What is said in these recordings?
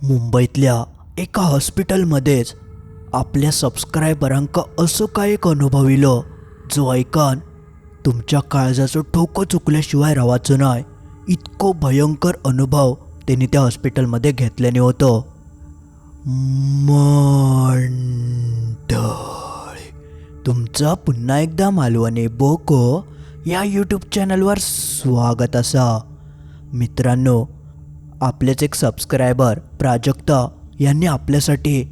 मुंबईतल्या एका हॉस्पिटलमध्येच आपल्या सबस्क्रायबरांका असं काय एक अनुभव इलो जो ऐकान तुमच्या काळजाचं ठोकं चुकल्याशिवाय रावाचं नाही. इतको भयंकर अनुभव त्यांनी त्या हॉस्पिटलमध्ये घेतल्याने होतो. मंडळी, तुमचं पुन्हा एकदा मालवणी बोको या यूट्यूब चॅनलवर स्वागत असा. मित्रांनो, आपलेच एक सबस्क्रायबर प्राजक्ता यांनी आपल्यासाठी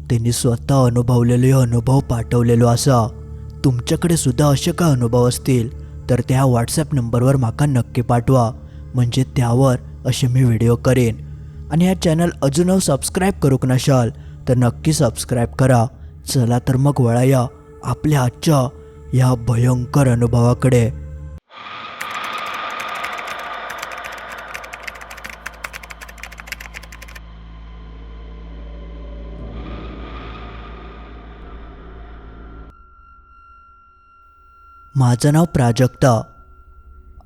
त्यांनी स्वतः अनुभवलेले अनुभव पाठवलेलो असा. तुमच्याकडे सुद्धा असे काय अनुभव असतील तर त्या व्हॉट्सॲप नंबरवर माका नक्की पाठवा, म्हणजे त्यावर असे मी व्हिडिओ करेन. आणि हा चॅनल अजून सबस्क्राईब करूक नशाल तर नक्की सबस्क्राईब करा. चला तर मग वळाया आपल्या आजच्या या भयंकर अनुभवाकडे. माझं नाव प्राजक्ता.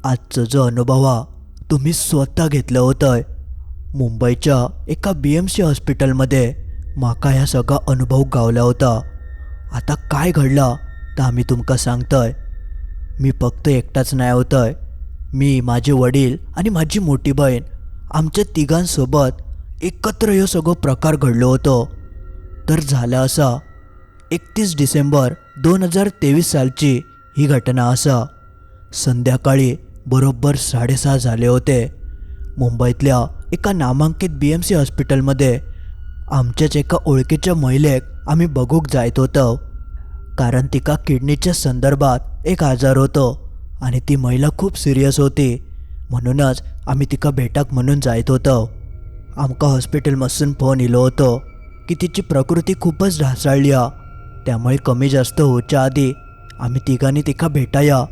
आजचं जो अनुभव तुम्ही स्वतः घेतलं होतं मुंबईच्या एका BMC हॉस्पिटलमध्ये माका ह्या सगळा अनुभव गावला होता. आता काय घडला तर आम्ही तुमका सांगतोय. मी फक्त एकटाच नाही होतोय, मी, माझे वडील आणि माझी मोठी बहीण आमच्या तिघांसोबत एकत्र हे सगळं प्रकार घडलो होतो. तर झालं असा, 31 डिसेंबर 2023 सालची ही घटना असा. संध्याकाळी बरोबर 6:30 झाले होते. मुंबईतल्या एका नामांकित BMC हॉस्पिटलमध्ये आमच्याच एका ओळखीच्या महिलेक आम्ही बघूक जायत होतो, कारण तिका किडनीच्या संदर्भात एक आजार होतो आणि ती महिला खूप सिरियस होती. म्हणूनच आम्ही तिका भेटाक म्हणून जायत होतो. आमका हॉस्पिटलमधून फोन इलो होतो की तिची प्रकृती खूपच ढासळली, त्यामुळे कमी जास्त होच्या आधी आम्ही तिघांनी तिका भेटाया.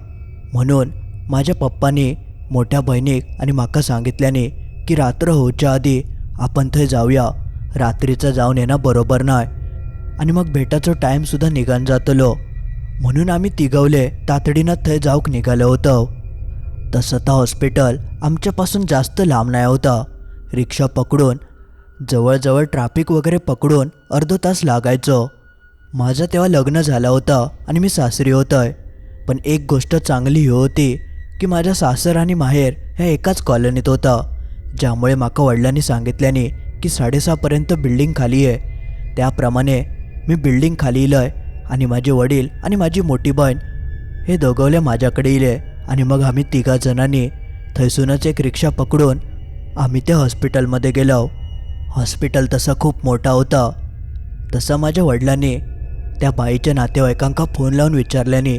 म्हणून माझ्या पप्पांनी मोठ्या बहिणीक आणि माका सांगितल्याने की रात्र होच्या आधी आपण थंय जाऊया, रात्रीचं जाऊन येणं बरोबर नाही आणि मग भेटाचं टाईमसुद्धा निघान जातलो. म्हणून आम्ही तिघवले तातडीनं थंय जाऊक निघालो होतो. तसं तर हॉस्पिटल आमच्यापासून जास्त लांब नाही होता. रिक्षा पकडून जवळजवळ ट्रॅफिक वगैरे पकडून अर्धा तास लागायचो. माझं तेव्हा लग्न झालं होतं आणि मी सासरी होतोय. पण एक गोष्ट चांगली ही होती की माझा सासर आणि माहेर ह्या एकाच कॉलनीत होता, ज्यामुळे माका वडिलांनी सांगितल्याने की 6:30पर्यंत बिल्डिंग खाली आहे. त्याप्रमाणे मी बिल्डिंग खाली इलंय आणि माझे वडील आणि माझी मोठी बहीण हे दोघवले माझ्याकडे इले. आणि मग आम्ही तिघा जणांनी थैसूनच एक रिक्षा पकडून आम्ही त्या हॉस्पिटलमध्ये गेलो. हॉस्पिटल तसा खूप मोठा होता. तसं माझ्या वडिलांनी त्या बाईच्या नातेवाईकांका फोन लावून विचारल्याने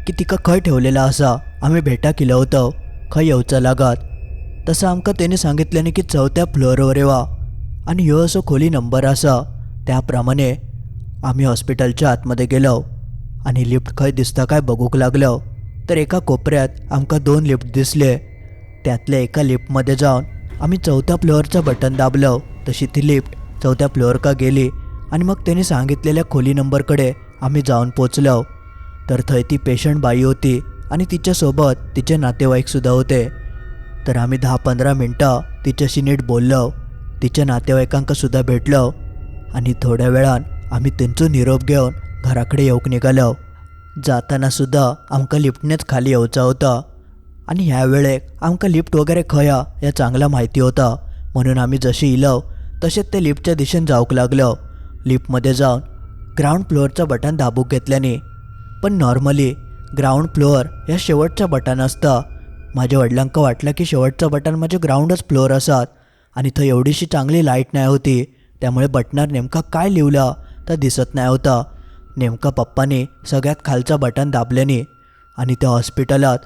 की तिका खंय ठेवलेला असा, आम्ही भेटा केलं होतं, खंय येवचा लागत. तसं आमका त्याने सांगितल्याने की 4थ्या फ्लोअरवर येवा आणि ह्यो असो खोली नंबर असा. त्याप्रमाणे आम्ही हॉस्पिटलच्या आतमध्ये गेलो आणि लिफ्ट खंय दिसता काय बघूक लागलो तर एका कोपऱ्यात आमका 2 लिफ्ट दिसले. त्यातल्या एका लिफ्टमध्ये जाऊन आम्ही 4थ्या फ्लोअरचं बटन दाबलं. तशी ती लिफ्ट 4थ्या फ्लोअरका गेली आणि मग त्याने सांगितलेल्या खोली नंबरकडे आम्ही जाऊन पोचलो. तर थंय ती पेशंट बाई होती आणि तिच्यासोबत तिचे नातेवाईकसुद्धा होते. तर आम्ही 10-15 मिनटं तिच्याशी नीट बोललो, तिच्या नातेवाईकांकासुद्धा भेटलो आणि थोड्या वेळान आम्ही त्यांचा निरोप घेऊन घराकडे येऊक निघालो. जातानासुद्धा आमका लिफ्टनेच खाली येऊचा होता आणि ह्या वेळेक आमका लिफ्ट वगैरे खया या चांगला माहिती होता. म्हणून आम्ही जशी इलो तसेच ते लिफ्टच्या दिशेने जाऊक लागलो. लिफ्टमध्ये जाऊन ग्राउंड फ्लोअरचं बटन दाबूक घेतल्याने, पण नॉर्मली ग्राउंड फ्लोअर या शेवटचं बटन असतं. माझ्या वडिलांका वाटलं की शेवटचं बटन म्हणजे ग्राउंडच फ्लोअर असत आणि थं एवढीशी चांगली लाईट नाही होती, त्यामुळे बटनावर नेमका काय लिहिलं तर दिसत नाही होता. नेमका पप्पाने सगळ्यात खालचं बटन दाबल्याने आणि त्या हॉस्पिटलात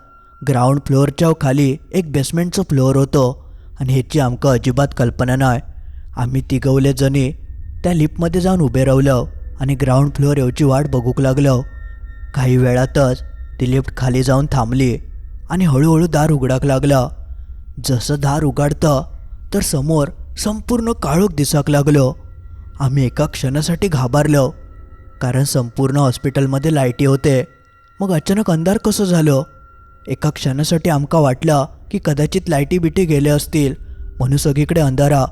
ग्राउंड फ्लोअरच्या खाली एक बेसमेंटचं फ्लोअर होतं आणि ह्याची आमका अजिबात कल्पना नाही. आम्ही तिघवले जणी त्या लिफ्टमध्ये जाऊन उभे राहिलो आणि ग्राउंड फ्लोअर येऊची वाट बघूक लागलो. काही वेळातच ती लिफ्ट खाली जाऊन थांबली आणि हळूहळू दार उघडाक लागला. जसं दार उघडतं तर समोर संपूर्ण काळोख दिसाक लागलो. आम्ही एका क्षणासाठी घाबरलो, कारण संपूर्ण हॉस्पिटलमध्ये लाईटी होते. मग अचानक अंधार कसं झालं? एका क्षणासाठी आमका वाटलं की कदाचित लाईटी बिटी गेले असतील म्हणून सगळीकडे अंधारा.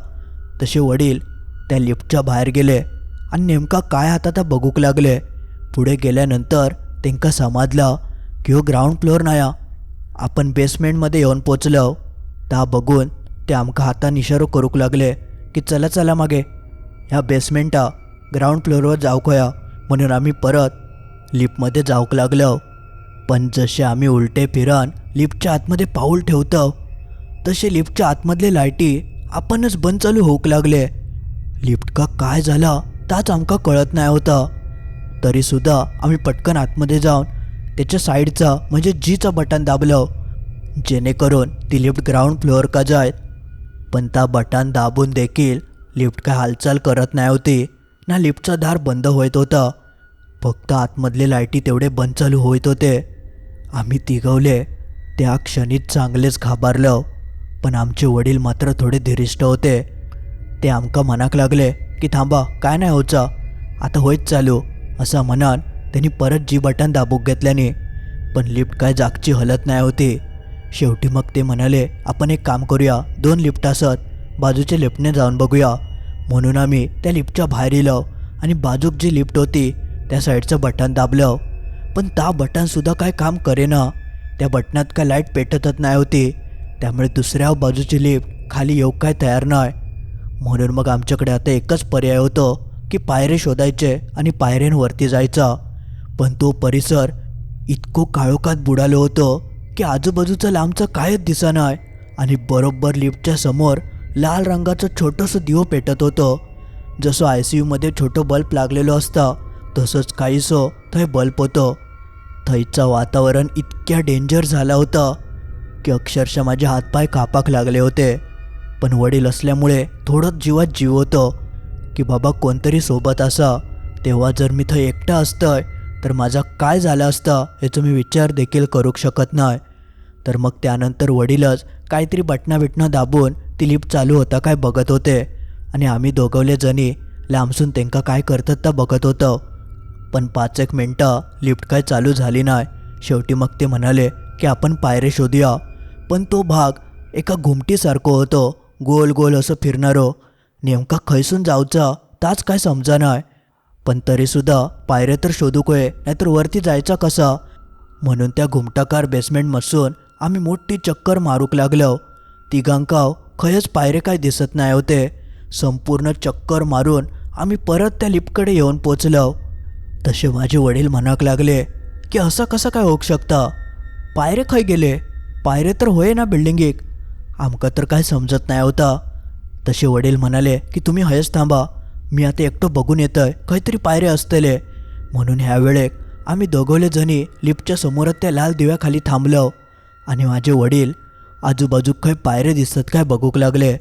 तसे वडील त्या लिफ्टच्या बाहेर गेले आणि नेमका काय हातात बघूक लागले. पुढे गेल्यानंतर त्यांका समजलं की हो ग्राउंड फ्लोअर नाया. आपण बेसमेंटमध्ये येऊन पोचलो. ता बघून ते आमका हातान इशारो करूक लागले की चला चला मागे, ह्या बेसमेंटा ग्राउंड फ्लोअरवर जाऊक होया. म्हणून आम्ही परत लिफ्टमध्ये जाऊक लागलो. पण जसे आम्ही उलटे फिरन लिफ्टच्या आतमध्ये पाऊल ठेवतो तसे लिफ्टच्या आतमधले लाईटी आपणच बंद चालू होऊक लागले. लिफ्ट का काय झाला ताच आमका कळत नाही होता. तरीसुद्धा आम्ही पटकन आतमध्ये जाऊन त्याच्या साईडचा म्हणजे जीचा बटन दाबलं जेणेकरून ती लिफ्ट ग्राउंड फ्लोअर का जायत. पण त्या बटन दाबून देखील लिफ्ट काय हालचाल करत नाही होती ना लिफ्टचा दार बंद होत होता. फक्त आतमधले लाईटी तेवढे बंद चालू होत होते. आम्ही तिघवले त्या क्षणीत चांगलेच घाबरलो. पण आमचे वडील मात्र थोडे धीरिष्ट होते. ते आमका मनाक लागले की थांबा, काय नाही होचा, आता होईत चालू असं म्हणून त्यांनी परत जी बटन दाबूक घेतल्याने पण लिफ्ट काय जागची हलत नाही होती. शेवटी मग ते म्हणाले आपण एक काम करूया, 2 लिफ्ट असत, बाजूच्या लिफ्टने जाऊन बघूया. म्हणून आम्ही त्या लिफ्टच्या बाहेर येलो आणि बाजूक जी लिफ्ट होती त्या साईडचं बटन दाबलं. पण त्या बटनसुद्धा काय काम करेना. त्या बटनात काय लाईट पेटतच नाही होती. त्यामुळे दुसऱ्या बाजूची लिफ्ट खाली येऊ काय तयार नाही. म्हणून मग आमच्याकडे आता एकच पर्याय होतो की पायरे शोधायचे आणि पायऱ्यांवरती जायचा. पण तो परिसर इतको काळोखात बुडालो होतो की आजूबाजूचं लांबचं कायच दिसेना. आणि बरोबर लिफ्टच्या समोर लाल रंगाचं छोटंसं दिवं पेटत होतं. जसं ICUमध्ये छोटं बल्ब लागलेलं असतं तसंच काहीसं थंय बल्ब होतं. थंयचं वातावरण इतक्या डेंजर झालं होतं की अक्षरशः माझे हातपाय कापाक लागले होते. पण वडील असल्यामुळे थोडंच जीवात जीव होतं की बाबा कोणतरी सोबत असा. तेव्हा जर मी थंय एकटा असतंय तर माझा काय झालं असतं याचा मी विचार देखील करू शकत नाही. तर मग त्यानंतर वडीलच काहीतरी बटणं दाबून ती लिफ्ट चालू होता काय बघत होते आणि आम्ही दोघवले जणी लांबसून त्यांका काय करतात तर बघत होतो. पण 5-1 मिनटं लिफ्ट काय चालू झाली नाही. शेवटी मग ते म्हणाले की आपण पायरे शोधूया. पण तो भाग एका घुमटीसारखं होतं, गोल गोल असं फिरणारं. नेमका खैसून जाऊचा ताच काय समजा नाही. पण तरीसुद्धा पायरे तर शोधूक होय, नाहीतर वरती जायचा कसा. म्हणून त्या घुमटाकार बेसमेंटमधून आम्ही मोठी चक्कर मारूक लागलो. तिघांकाव खयच पायरे काय दिसत नाही होते. संपूर्ण चक्कर मारून आम्ही परत त्या लिफ्टकडे येऊन पोचलो. तसे माझे वडील म्हणाक लागले की असं कसं काय होऊ शकता, पायरे खय गेले, पायरे तर होय ना बिल्डिंगीक. आमका तर काय समजत नाही होता. तसे वडील म्हणाले की तुम्ही हयच थांबा, मी आता एकटो बघून येतोय, काहीतरी पायरे असतले. म्हणून ह्या वेळेक आम्ही दोघवले जणी लिफ्टच्या समोरच त्या लाल दिव्याखाली थांबलो आणि माझे वडील आजूबाजूक काही पायरे दिसत काय बघूक लागले.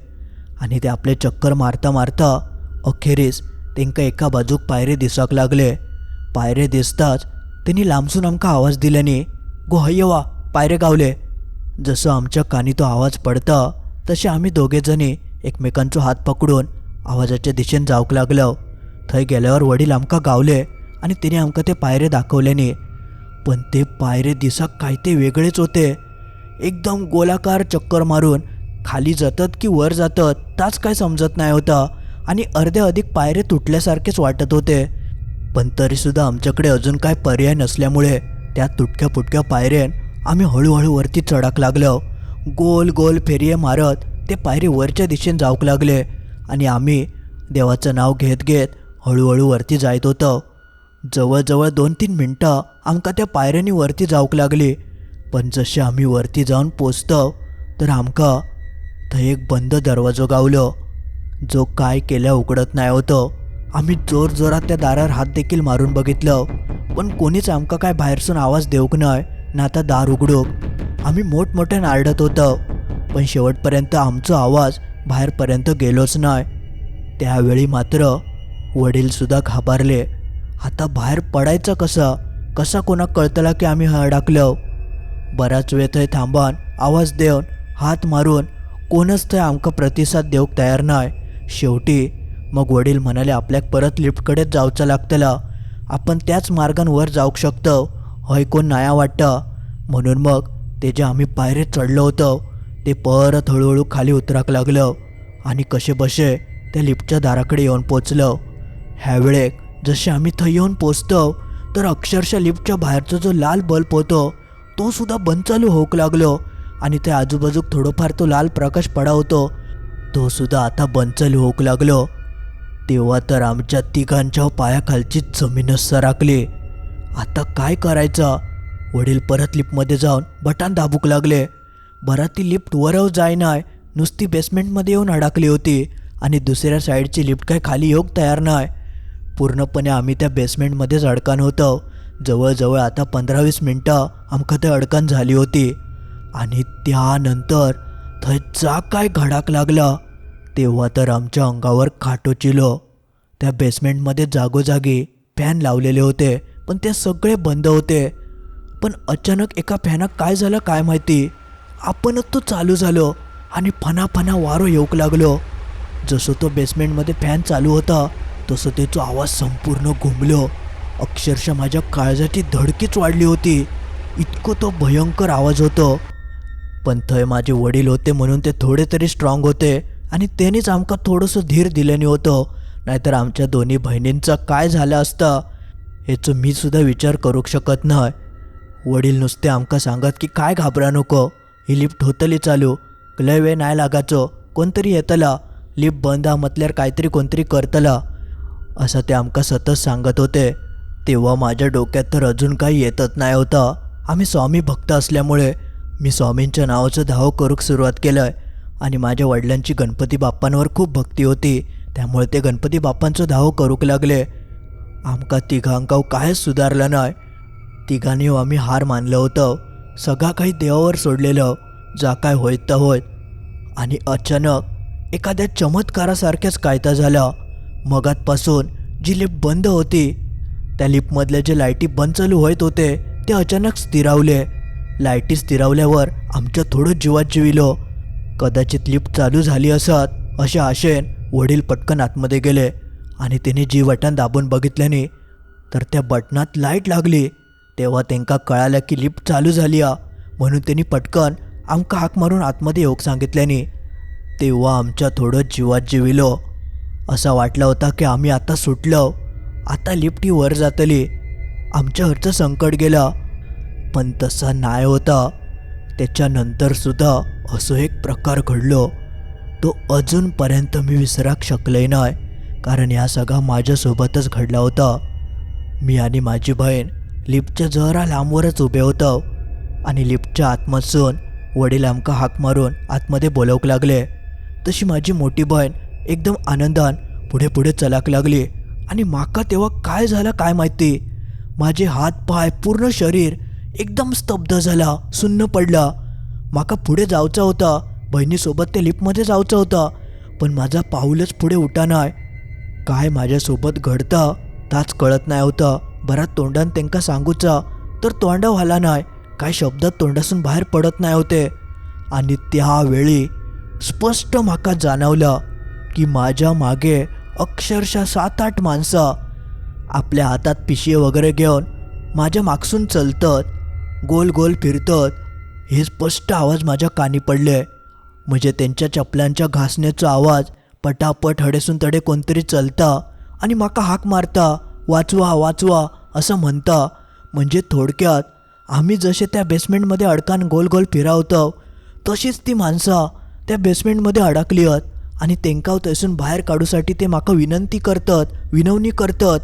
आणि ते आपले चक्कर मारता मारता अखेरीस त्यांका एका बाजूक पायरे दिसाक लागले. पायरे दिसताच त्यांनी लांबसून आमका आवाज दिल्याने गो हय्यवा पायरे गावले. जसं आमच्या कानी तो आवाज पडता तसे आम्ही दोघेजणी एकमेकांचो हात पकडून आवाजाच्या दिशेने जाऊक लागलो. थंय गेल्यावर वडील आमका गावले आणि तिने आमका ते पायरे दाखवल्याने. पण ते पायरे दिसाक काय ते वेगळेच होते. एकदम गोलाकार चक्कर मारून खाली जातात की वर जातात ताच काय समजत नाही होता. आणि अर्ध्या अधिक पायरे तुटल्यासारखेच वाटत होते. पण तरीसुद्धा आमच्याकडे अजून काय पर्याय नसल्यामुळे त्या तुटक्या फुटक्या पायऱ्यान आम्ही हळूहळू वरती चढाक लागलो. गोल गोल फेरिये मारत ते पायरी वरच्या दिशेने जाऊक लागले आणि आम्ही देवाचं नाव घेत घेत हळूहळू वरती जायत होतो. जवळजवळ 2-3 मिनटं आमका त्या पायऱ्यांनी वरती जाऊक लागली. पण जसे आम्ही वरती जाऊन पोचतो तर आमका थंय एक बंद दरवाजो गावलो जो काय केल्या उघडत नाही होतो. आम्ही जोरजोरात त्या दारावर हात देखील मारून बघितलं पण कोणीच आमका काय बाहेरसून आवाज देऊक नाही ना आता दार उघडूक. आम्ही मोठमोठ्याने आरडत होतो पण शेवटपर्यंत आमचा आवाज बाहेरपर्यंत गेलोच नाही. त्यावेळी मात्र वडीलसुद्धा घाबरले. आता बाहेर पडायचं कसा कोणाक कळतला की आम्ही अडकलो. बराच वेळ थंय थांबून आवाज देऊन हात मारून कोणच थंय आमका प्रतिसाद देऊक तयार नाही. शेवटी मग वडील म्हणाले आपल्याक परत लिफ्टकडेच जाऊचं लागतला, आपण त्याच मार्गांवर जाऊक शकतो, हय कोण नाया वाटतं. म्हणून मग ते जे आम्ही पायरे चढलो होतो ते परत हळूहळू खाली उतराक लागलं आणि कसे बसे त्या लिफ्टच्या दाराकडे येऊन पोचलो. ह्यावेळेक जसे आम्ही थंय येऊन पोचतो तर अक्षरशः लिफ्टच्या बाहेरचा जो लाल बल्ब होतो तो सुद्धा बंद चालू होऊक लागलो आणि त्या आजूबाजूक थोडंफार तो लाल प्रकाश पडा होतो तो सुद्धा आता बंद चालू होऊक लागलो. तेव्हा तर आमच्या तिघांच्या पायाखालची जमीनच सरकली. आता काय करायचं? वडील परत लिफ्टमध्ये जाऊन बटन दाबूक लागले. बरा ती लिफ्ट वरव जाय नाही, नुसती बेसमेंटमध्ये येऊन अडकली होती आणि दुसऱ्या साईडची लिफ्ट काय खाली येऊक तयार नाही. पूर्णपणे आम्ही त्या बेसमेंटमध्येच अडकण होतो. जवळजवळ आता 15-20 मिनटं आमका ते अडकण झाली होती. आणि त्यानंतर थंयचा काय घडाक लागला तेव्हा तर आमच्या अंगावर काटोचिलो. त्या बेसमेंटमध्ये जागोजागी फॅन लावलेले होते पण ते सगळे बंद होते. पण अचानक एका फॅनाक काय झालं काय माहिती, आपणच तो चालू झालो आणि फना वारो येऊक लागलो. जसं तो बेसमेंटमध्ये फॅन चालू होता तसं त्याचा आवाज संपूर्ण घुमलो. अक्षरशः माझ्या काळजाची धडकीच वाढली होती, इतकं तो भयंकर आवाज होतो. पण थंय माझे वडील होते म्हणून ते थोडे तरी स्ट्रॉंग होते आणि त्यांनीच आमका थोडंसं धीर दिल्याने होतं. नाहीतर आमच्या दोन्ही बहिणींचं काय झालं असतं याचं मी सुद्धा विचार करू शकत नाही. वडील नुसते आमका सांगत की काय घाबरा नको, ही लिफ्ट होतली चालू, लय वेळ नाही लागाचो, कोणतरी येतला, लिफ्ट बंद हा म्हटल्यावर काहीतरी कोणतरी करतला, असं ते आमका सतत सांगत होते. तेव्हा माझ्या डोक्यात तर अजून काही येतच नाही होतं. आम्ही स्वामी भक्त असल्यामुळे मी स्वामींच्या नावाचं धाव करूक सुरुवात केलं आणि माझ्या वडिलांची गणपती बाप्पांवर खूप भक्ती होती त्यामुळे ते गणपती बाप्पांचं धाव करूक लागले. आमका तिघांकाव काहीच सुधारलं नाही. तिघांनी आम्ही हार मानलं होतं, सगळा काही देवावर सोडलेलं, जा काय होईत तर होईत. आणि अचानक एखाद्या चमत्कारासारख्याच कायदा झाला. मगातपासून जी लिफ्ट बंद होती त्या लिफ्टमधले जे लाईटी बंद चालू होत होते ते अचानक स्थिरावले. लाईटी स्थिरावल्यावर आमच्या थोडं जीवात जीविलो. कदाचित लिफ्ट चालू झाली असत अशा आशेन वडील पटकन आतमध्ये गेले आणि त्याने जी बटन दाबून बघितल्याने तर त्या बटनात लाईट लागली. तेव्हा त्यांका कळालं की लिफ्ट चालू झाली म्हणून त्यांनी पटकन आमका हाक मारून आतमध्ये येऊक सांगितल्याने तेव्हा आमच्या थोडं जीवात जीविलो. असं वाटलं होता की आम्ही आता सुटलो, आता लिफ्ट ही वर जातली, आमच्या घरचं संकट गेलं. पण तसा नाही होता. त्याच्यानंतर सुद्धा असं एक प्रकार घडलो तो अजूनपर्यंत मी विसराक शकले नाही, कारण या सगळा माझ्यासोबतच घडला होता. मी आणि माझी बहीण लिफ्टच्या जरा लांबवरच उभे होतो आणि लिफ्टच्या आतमधून वडील आमका हाक मारून आतमध्ये बोलवूक लागले. तशी माझी मोठी बहीण एकदम आनंदान पुढे पुढे चलाक लागली आणि माका तेव्हा काय झालं काय माहिती, माझे हात पाय पूर्ण शरीर एकदम स्तब्ध झाला, सुन्न पडला. माका पुढे जायचं होता, बहिणीसोबत त्या लिफ्टमध्ये जायचं होता, पण माझा पाऊलच पुढे उठा नाही. काय माझ्यासोबत घडतं ताच कळत नाही होतं. बराच तोंडान त्यांका सांगूचा तर तोंडा व्हाला नाही, काय शब्दात तोंडासून बाहेर पडत नाही होते. आणि त्यावेळी स्पष्ट माका जाणवलं की माझ्या मागे अक्षरशः 7-8 माणसं आपल्या हातात पिशे वगैरे घेऊन माझ्या मागसून चलतात, गोल गोल फिरतात. हे स्पष्ट आवाज माझ्या कानी पडले. म्हणजे त्यांच्या चपलांच्या घासण्याचा आवाज, पटापट हडेसून तडे कोणतरी चलता आणि माका हाक मारता, वाचवा वाचवा असं म्हणता. म्हणजे थोडक्यात आम्ही जसे त्या बेसमेंटमध्ये अडकान गोल गोल फिरावतो तशीच ती माणसं त्या बेसमेंटमध्ये अडकली आहेत आणि तेंकाव थंयसून बाहेर काढूसाठी ते माका विनंती करतात, विनवणी करतात.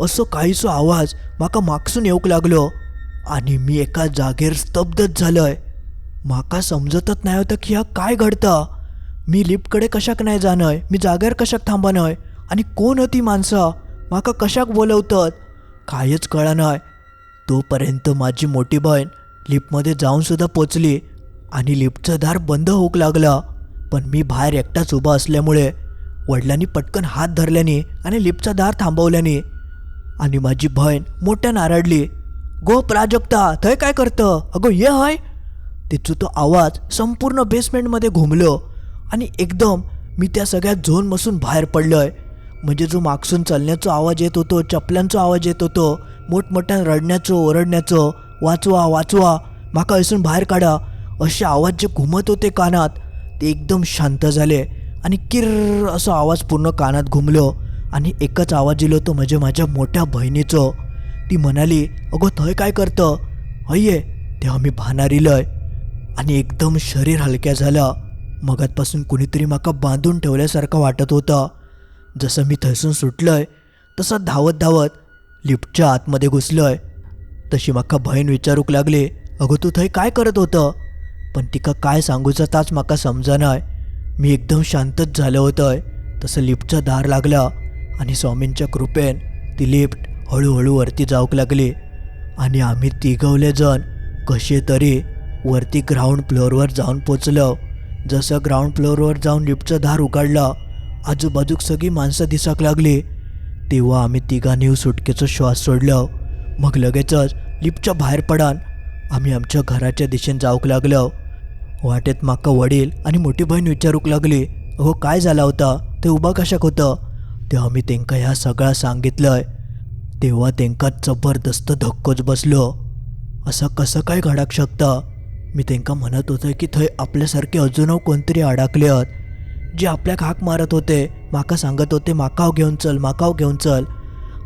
असं काहीसो आवाज माका मागसून येऊक लागलो आणि मी एका जागेवर स्तब्धच झालोय. माका समजतच नाही होतं की ह्या काय घडतं. मी लिफ्टकडे कशाक नाही जाणय, मी जागेवर कशाक थांबा नाही, आणि कोण होती माणसं, माका कशाक बोलवतात कायच कळा नाही. तोपर्यंत माझी मोठी बहीण लिफ्टमध्ये जाऊन सुद्धा पोचली आणि लिफ्टचं दार बंद होऊक लागला. पण मी बाहेर एकटाच उभा असल्यामुळे वडिलांनी पटकन हात धरल्याने आणि लिफ्टचा दार थांबवल्याने आणि माझी बहीण मोठ्या नारडली, गो प्राजक्ता थंय काय करतं, अगो ये हाय. तिचा तो आवाज संपूर्ण बेसमेंटमध्ये घुमलो आणि एकदम मी त्या सगळ्यात झोनमधून बाहेर पडलोय. म्हणजे जो मागसून चालण्याचा आवाज येत होतो, चपल्यांचा आवाज येत होतो, मोठमोठ्या रडण्याचं ओरडण्याचं, वाचवा वाचवा माका इथून बाहेर काढा असे आवाज जे घुमत होते कानात ते एकदम शांत झाले आणि किर्र असा आवाज पूर्ण कानात घुमलो आणि एकच आवाज इलो तो म्हणजे माझ्या मोठ्या बहिणीचो. ती म्हणाली, अगो थंय काय करतं हये. तेव्हा मी भानार इलय आणि एकदम शरीर हलक्या झालं. मगातपासून कुणीतरी माका बांधून ठेवल्यासारखं वाटत होतं. जसं मी थंयसून सुटलंय तसं धावत धावत लिफ्टच्या आतमध्ये घुसलोय. तशी माका बहीण विचारूक लागली, अगो तू थंय काय करत होतं. पण तिका काय सांगूचं ताच माका समजनाय. मी एकदम शांतच झालं होतंय. तसं लिफ्टचं दार लागलं आणि स्वामींच्या कृपेन ती लिफ्ट हळूहळू वरती जाऊक लागली आणि आम्ही तिघवले जण कसे तरी वरती ग्राउंड फ्लोअरवर जाऊन पोचलो. जसं ग्राउंड फ्लोअरवर जाऊन लिफ्टचं दार उघडलं, आजूबाजूक सगळी माणसं दिसाक लागली. तेव्हा आम्ही तिघांनी सुटकेचं श्वास सोडलं. मग लगेचच लिफ्टच्या बाहेर पडान आम्ही आमच्या घराच्या दिशेने जाऊक लागलो. वाटेत माका वडील आणि मोठी बहीण विचारूक लागली, अहो काय झाला होता, ते उभा कशाक होतं. तेव्हा मी त्यांका ह्या सगळं सांगितलंय. तेव्हा त्यांका जबरदस्त धक्कोच बसलो. असं कसं काय घडाक शकतं. मी त्यांका म्हणत होतं की थंय आपल्यासारखे अजून कोणतरी अडकले आहेत जे आपल्याक हाक मारत होते, माका सांगत होते माकाव घेऊन चल, माकाव घेऊन चल.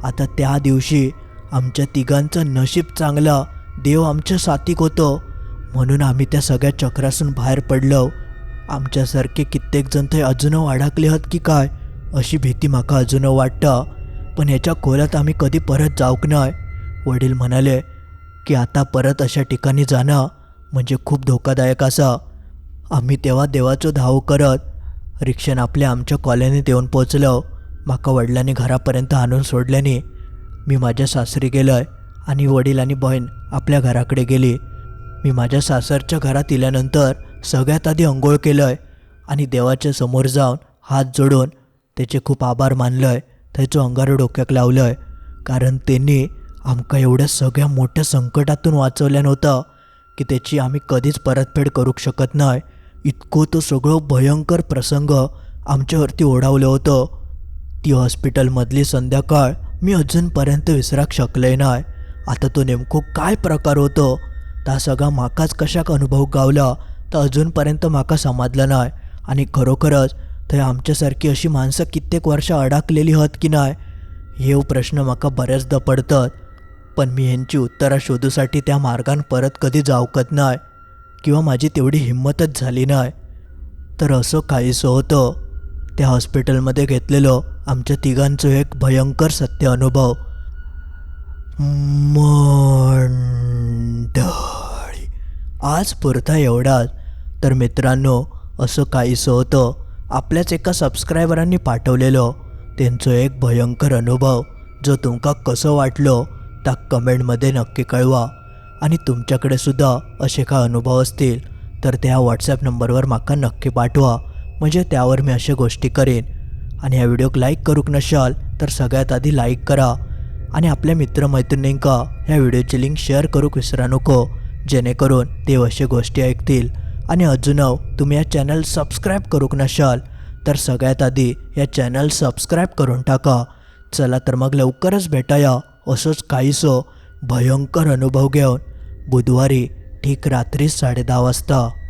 आता त्या दिवशी आमच्या तिघांचं नशीब चांगलं, देव आमच्या साथीक होतो म्हणून आम्ही त्या सगळ्या चक्रासून बाहेर पडलो. आमच्यासारखे कित्येक जण थंय अजून अडकले आहेत की काय अशी भीती माका अजून वाटतं. पण ह्याच्या खोलात आम्ही कधी परत जाऊक नाही. वडील म्हणाले की आता परत अशा ठिकाणी जाणं म्हणजे खूप धोकादायक असा. आम्ही तेव्हा देवाचं धाव करत रिक्षाने आपल्या आमच्या कॉलनीत येऊन पोचलो. माका वडिलांनी घरापर्यंत आणून सोडल्याने मी माझ्या सासरी गेलोय आणि वडील आणि बहीण आपल्या घराकडे गेली. मी माझ्या सासरच्या घरात इल्यानंतर सगळ्यात आधी अंघोळ केलंय आणि देवाच्या समोर जाऊन हात जोडून त्याचे खूप आभार मानलोय. त्याचं अंगार डोक्याक लावलंय कारण त्यांनी आमका एवढ्या सगळ्या मोठ्या संकटातून वाचवल्या नव्हतं की त्याची आम्ही कधीच परतफेड करू शकत नाही. इतकं तो सगळं भयंकर प्रसंग आमच्यावरती ओढावलं होतं. ती हॉस्पिटलमधली संध्याकाळ मी अजूनपर्यंत विसराक शकले नाही. आता तो नेमको काय प्रकार होतो ता सगळा माकाच कशाक अनुभव गावला तर अजूनपर्यंत माका समजलं नाही. आणि खरोखरच थंय आमच्यासारखी अशी माणसं कित्येक वर्ष अडकलेली आहेत की नाही हे प्रश्न माका बऱ्याचदा पडतात. पण मी ह्यांची उत्तरं शोधूसाठी त्या मार्गान परत कधी जाऊकत नाही किंवा माझी तेवढी हिंमतच झाली नाही. तर असं काहीसं होतं. त्या हॉस्पिटलमध्ये घेतलेलं आमच्या तिघांचं एक भयंकर सत्य अनुभव. मंडळी आज पुरता एवढाच. तर मित्रांनो असं काहीसं होतं. आपल्याच एका सबस्क्रायबरांनी पाठवलेलं त्यांचं एक भयंकर अनुभव जो तुमका कसं वाटलं त्या कमेंटमध्ये नक्की कळवा. आणि तुमच्याकडे सुद्धा असे काय अनुभव असतील तर त्या व्हॉट्सॲप नंबरवर माका नक्की पाठवा म्हणजे त्यावर मी अशा गोष्टी करेन. आणि ह्या व्हिडिओक लाईक करूक नशाल तर सगळ्यात आधी लाईक करा आणि आपल्या मित्रमैत्रिणींका ह्या व्हिडिओची लिंक शेअर करूक विसरा नको जेणेकरून ते अशा गोष्टी ऐकतील. आणि अजून तुम्ही या चॅनल सबस्क्राईब करूक नशाल तर सगळ्यात आधी या चॅनल सबस्क्राईब करून टाका. चला तर मग लवकरच भेटाया असंच काहीसं भयंकर अनुभव घेऊन बुधवारी ठीक रात्री 10:30 वाजता.